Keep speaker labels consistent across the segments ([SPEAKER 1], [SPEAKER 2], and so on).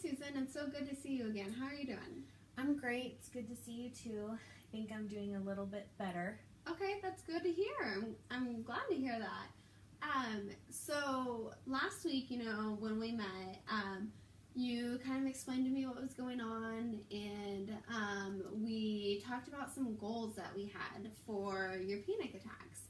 [SPEAKER 1] Susan. It's so good to see you again. How are you doing?
[SPEAKER 2] I'm great. It's good to see you too. I think I'm doing a little bit better.
[SPEAKER 1] Okay, that's good to hear. I'm glad to hear that. So last week, when we met, you kind of explained to me what was going on, and we talked about some goals that we had for your panic attacks.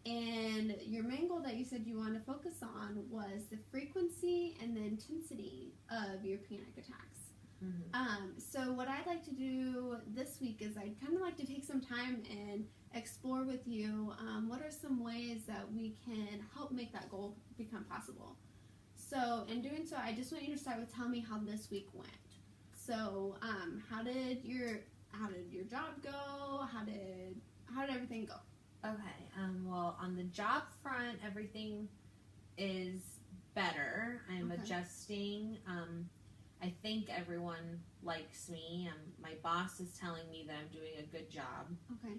[SPEAKER 1] And your main goal that you said you wanted to focus on was the frequency and the intensity of your panic attacks.
[SPEAKER 2] Mm-hmm.
[SPEAKER 1] So what I'd like to do this week is I'd kind of like to take some time and explore with you what are some ways that we can help make that goal become possible. So in doing so, I just want you to start with telling me how this week went. So how did your job go? How did everything go?
[SPEAKER 2] Okay. Well, on the job front, everything is better. I'm adjusting. I think everyone likes me. My boss is telling me that I'm doing a good job.
[SPEAKER 1] Okay.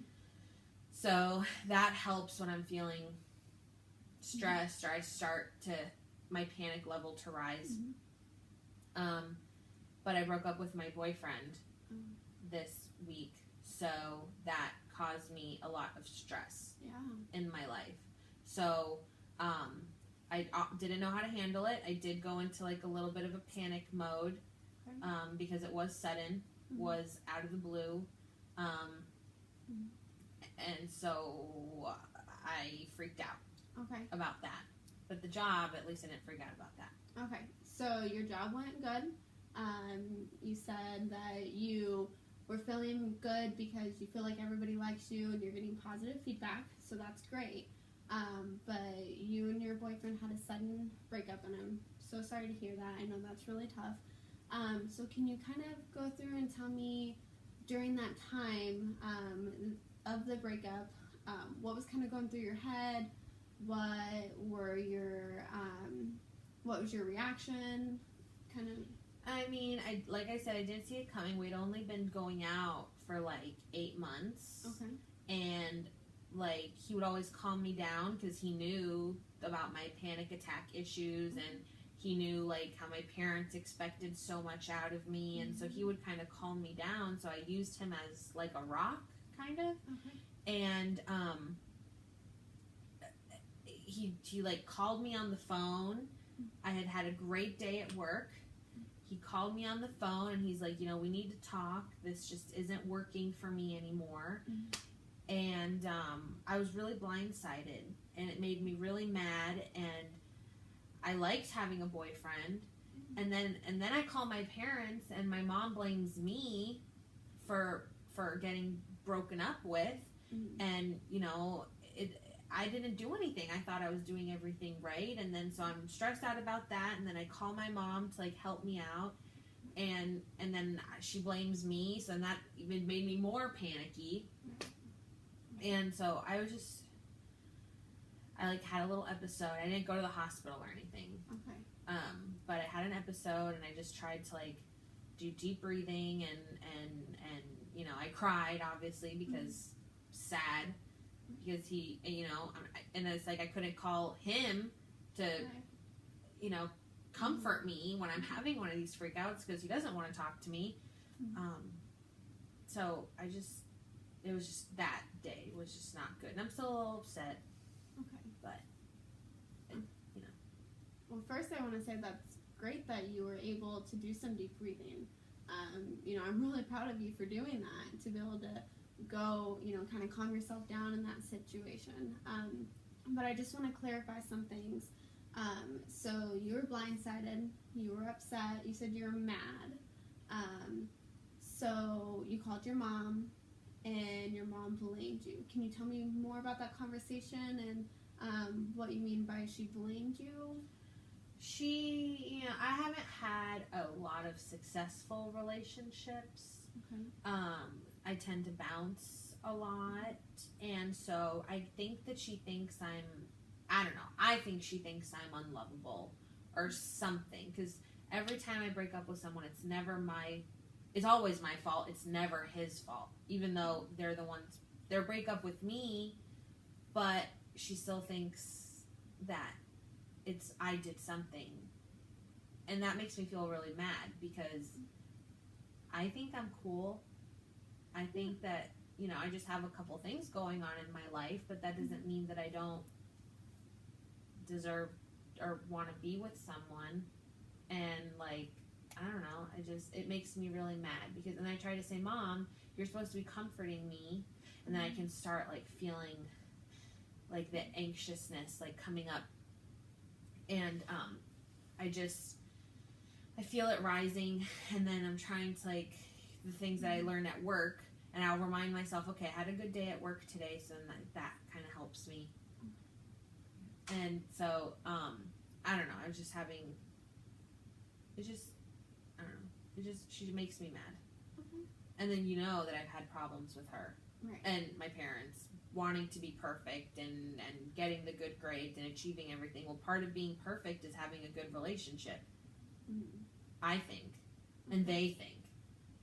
[SPEAKER 2] So that helps when I'm feeling stressed, or I start to my panic level to rise.
[SPEAKER 1] Mm-hmm.
[SPEAKER 2] But I broke up with my boyfriend this week, so that caused me a lot of stress in my life. So I didn't know how to handle it. I did go into like a little bit of a panic mode because it was sudden, was out of the blue, and so I freaked out about that. But the job, at least I didn't freak out about that.
[SPEAKER 1] Okay, so your job went good. You said that you were feeling good because you feel like everybody likes you and you're getting positive feedback, so that's great. But you and your boyfriend had a sudden breakup, and I'm so sorry to hear that. I know that's really tough. So can you kind of go through and tell me during that time of the breakup, what was kind of going through your head? What was your reaction? Kind of.
[SPEAKER 2] I mean, like I said, I didn't see it coming. We'd only been going out for like 8 months.
[SPEAKER 1] Okay.
[SPEAKER 2] And like he would always calm me down because he knew about my panic attack issues, and he knew like how my parents expected so much out of me, and so he would kind of calm me down. So I used him as like a rock, kind of.
[SPEAKER 1] Okay.
[SPEAKER 2] And he like called me on the phone. I had had a great day at work. He called me on the phone and he's like, we need to talk. This just isn't working for me anymore. And I was really blindsided, and it made me really mad, and I liked having a boyfriend. And then I call my parents, and my mom blames me for getting broken up with. And I didn't do anything. I thought I was doing everything right, and then so I'm stressed out about that, and then I call my mom to like help me out, and then she blames me, so that even made me more panicky. And so I like had a little episode. I didn't go to the hospital or anything.
[SPEAKER 1] Okay.
[SPEAKER 2] But I had an episode, and I just tried to like do deep breathing, and I cried obviously because sad. Because he, and it's like I couldn't call him to, comfort me when I'm having one of these freakouts because he doesn't want to talk to me. So it was just that day was just not good. And I'm still a little upset.
[SPEAKER 1] Okay.
[SPEAKER 2] But,
[SPEAKER 1] Well, first I want to say that's great that you were able to do some deep breathing. I'm really proud of you for doing that, to be able to go, kind of calm yourself down in that situation. But I just want to clarify some things. So you were blindsided, you were upset, you said you were mad. So you called your mom, and your mom blamed you. Can you tell me more about that conversation and what you mean by she blamed you?
[SPEAKER 2] I haven't had a lot of successful relationships.
[SPEAKER 1] Okay.
[SPEAKER 2] I tend to bounce a lot, and so I think that she thinks I think she thinks I'm unlovable or something, because every time I break up with someone, it's always my fault. It's never his fault, even though they're the ones, their breakup with me, but she still thinks that I did something and that makes me feel really mad because I think I'm cool. I think that, you know, I just have a couple things going on in my life, but that doesn't mean that I don't deserve or want to be with someone. And like, I don't know, it makes me really mad because, and I try to say, Mom, you're supposed to be comforting me, and then I can start like feeling like the anxiousness like coming up, and I feel it rising, and then I'm trying to like, the things that I learned at work, and I'll remind myself, okay, I had a good day at work today, so then that kind of helps me. And so, I don't know, I don't know, she makes me mad.
[SPEAKER 1] Okay.
[SPEAKER 2] And then you know that I've had problems with her.
[SPEAKER 1] Right.
[SPEAKER 2] And my parents wanting to be perfect and getting the good grades and achieving everything. Well, part of being perfect is having a good relationship. I think. And they think.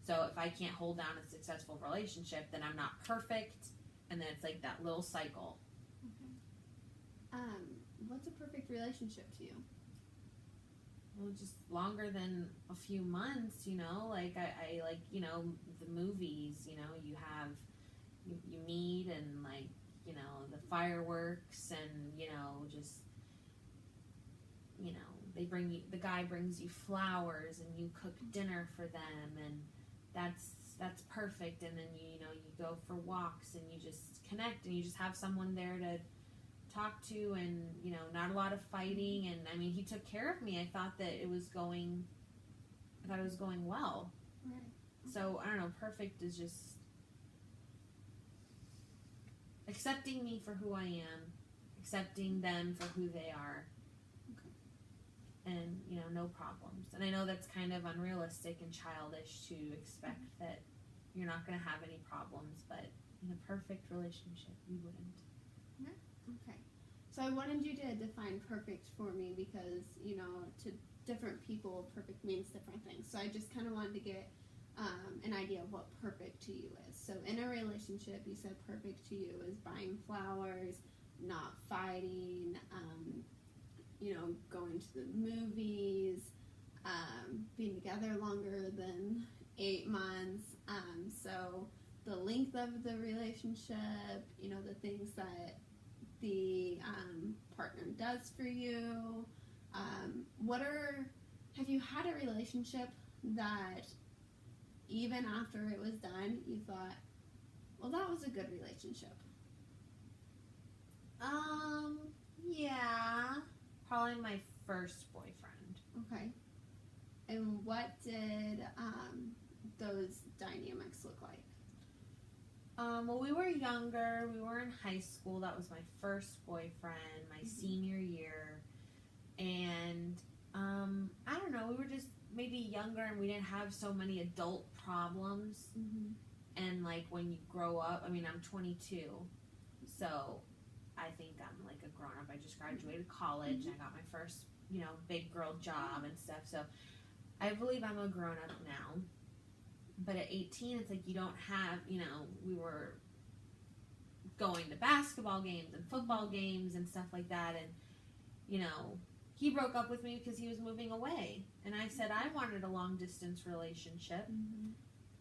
[SPEAKER 2] So if I can't hold down a successful relationship, then I'm not perfect, and then it's like that little cycle.
[SPEAKER 1] Okay. What's a perfect relationship to you?
[SPEAKER 2] Well, just longer than a few months, you know, like I like, you know, the movies, you know, you meet and like, you know, the fireworks and, you know, just, you know, the guy brings you flowers and you cook dinner for them, and that's perfect. And then you know, you go for walks and you just connect and you just have someone there to talk to, and you know, not a lot of fighting. And I mean, he took care of me. I thought it was going well.
[SPEAKER 1] Right.
[SPEAKER 2] So I don't know, perfect is just accepting me for who I am, accepting them for who they are.
[SPEAKER 1] Okay.
[SPEAKER 2] And you know, no problems. And I know that's kind of unrealistic and childish to expect that you're not going to have any problems, but in a perfect relationship you wouldn't.
[SPEAKER 1] Okay. So I wanted you to define perfect for me because, you know, to different people, perfect means different things. So I just kind of wanted to get an idea of what perfect to you is. So in a relationship, you said perfect to you is buying flowers, not fighting, you know, going to the movies, being together longer than 8 months. So the length of the relationship, you know, the things that the partner does for you. Have you had a relationship that even after it was done, you thought, well, that was a good relationship?
[SPEAKER 2] Yeah, probably my first boyfriend.
[SPEAKER 1] Okay. And what did those dynamics look like?
[SPEAKER 2] Well, we were younger. We were in high school. That was my first boyfriend, my senior year. And, I don't know, we were just maybe younger and we didn't have so many adult problems. And, like, when you grow up, I mean, I'm 22, so I think I'm, like, a grown-up. I just graduated college and I got my first, you know, big girl job and stuff. So I believe I'm a grown-up now. But at 18, it's like you don't have, you know, we were going to basketball games and football games and stuff like that. And, you know, he broke up with me because he was moving away. And I said I wanted a long-distance relationship,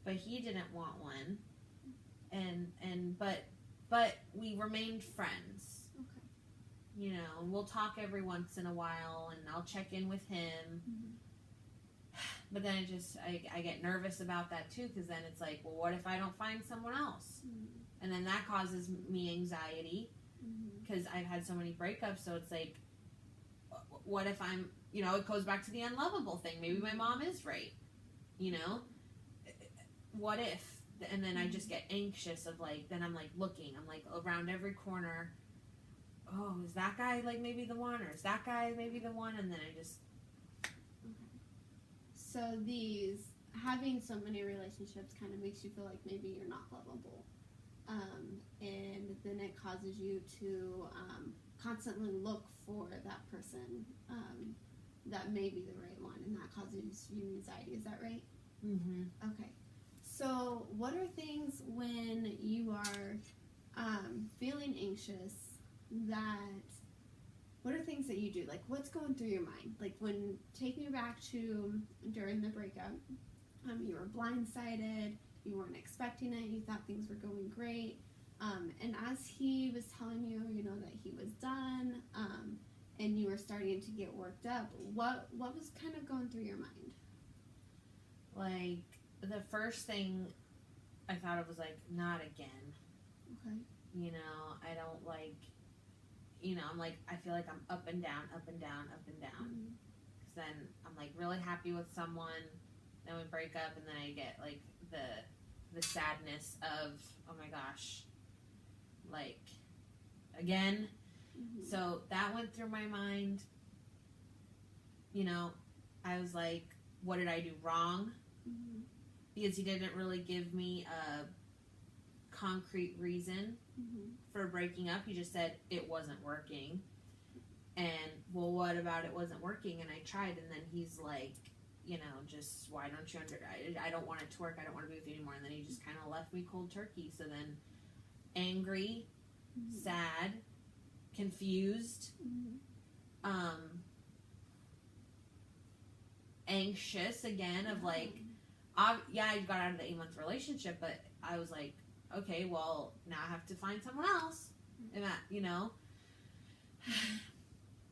[SPEAKER 2] but he didn't want one. But we remained friends.
[SPEAKER 1] Okay.
[SPEAKER 2] You know, and we'll talk every once in a while, and I'll check in with him. But then I get nervous about that too, because then it's like, well, what if I don't find someone else? And then that causes me anxiety because I've had so many breakups. So it's like, what if I'm, you know, it goes back to the unlovable thing. Maybe my mom is right, you know? What if? And then I just get anxious of like, then I'm like looking, I'm like around every corner. Oh, is that guy like maybe the one, or is that guy maybe the one? And then I just.
[SPEAKER 1] So having so many relationships kind of makes you feel like maybe you're not lovable. And then it causes you to constantly look for that person that may be the right one, and that causes you anxiety. Is that right? Okay. So what are things when you are feeling anxious what are things that you do? Like, what's going through your mind? Like, take me back to during the breakup. You were blindsided. You weren't expecting it. You thought things were going great. And as he was telling you, that he was done, and you were starting to get worked up, what was kind of going through your mind?
[SPEAKER 2] Like, the first thing I thought of was, like, not again.
[SPEAKER 1] Okay.
[SPEAKER 2] I don't like, I'm like, I feel like I'm up and down, up and down, up and down. Because then I'm, like, really happy with someone, then we break up, and then I get, like, the sadness of, oh my gosh, like, again.
[SPEAKER 1] Mm-hmm.
[SPEAKER 2] So that went through my mind. I was like, what did I do wrong?
[SPEAKER 1] Mm-hmm.
[SPEAKER 2] Because he didn't really give me a concrete reason for breaking up. He just said it wasn't working. And, well, what about it wasn't working? And I tried, and then he's like, just, why don't you I don't want it to work. I don't want to be with you anymore. And then he just kind of left me cold turkey. So then angry, sad, confused, anxious again of like, I got out of the 8-month relationship, but I was like, okay, well, now I have to find someone else. And that,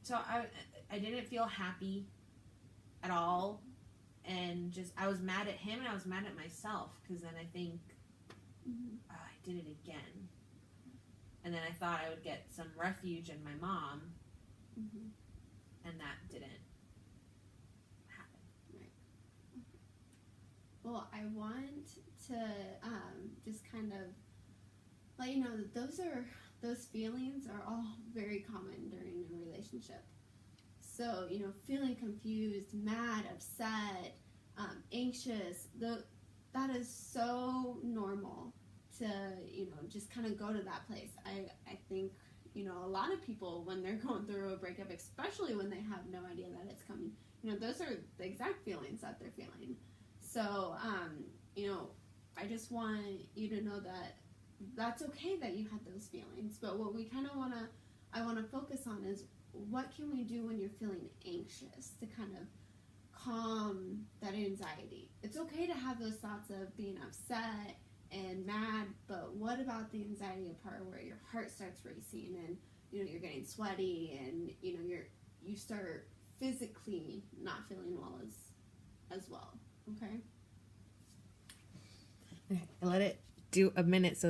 [SPEAKER 2] so I didn't feel happy at all. And just, I was mad at him and I was mad at myself. Because then I think, I did it again. And then I thought I would get some refuge in my mom. And that didn't happen.
[SPEAKER 1] Right. Well, I want to just kind of let you know that those feelings are all very common during a relationship. So, feeling confused, mad, upset, anxious, that is so normal to, just kind of go to that place. I think, a lot of people, when they're going through a breakup, especially when they have no idea that it's coming, those are the exact feelings that they're feeling. So, I just want you to know that that's okay that you had those feelings. But what we kind of I want to focus on is, what can we do when you're feeling anxious to kind of calm that anxiety? It's okay to have those thoughts of being upset and mad, but what about the anxiety part where your heart starts racing and you're getting sweaty and you start physically not feeling well as well? Okay.
[SPEAKER 2] Let it do a minute so